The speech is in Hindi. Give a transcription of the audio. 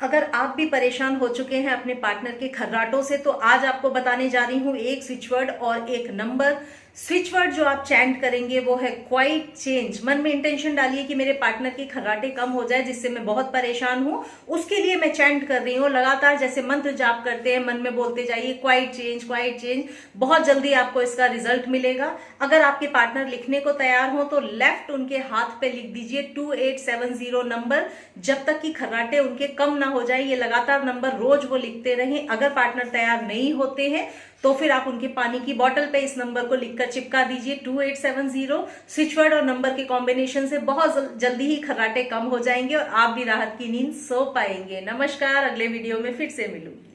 अगर आप भी परेशान हो चुके हैं अपने पार्टनर के खर्राटों से, तो आज आपको बताने जा रही हूं एक स्विच वर्ड और एक नंबर। स्विच वर्ड जो आप चैंट करेंगे वो है क्वाइट चेंज। मन में इंटेंशन डालिए कि मेरे पार्टनर के खर्राटे कम हो जाए, जिससे मैं बहुत परेशान हूं, उसके लिए मैं चैंट कर रही हूँ। लगातार जैसे मंत्र जाप करते हैं, मन में बोलते जाइए क्वाइट चेंज, क्वाइट चेंज। बहुत जल्दी आपको इसका रिजल्ट मिलेगा। अगर आपके पार्टनर लिखने को तैयार हो तो लेफ्ट उनके हाथ पे लिख दीजिए 2870 नंबर, जब तक कि खर्राटे उनके कम ना हो जाए। ये लगातार नंबर रोज वो लिखते रहें। अगर पार्टनर तैयार नहीं होते हैं तो फिर आप उनके पानी की बोतल पे इस नंबर को लिखकर चिपका दीजिए 2870। स्विच वर्ड और नंबर के कॉम्बिनेशन से बहुत जल्दी ही खर्राटे कम हो जाएंगे और आप भी राहत की नींद सो पाएंगे। नमस्कार, अगले वीडियो में फिर से मिलूंगी।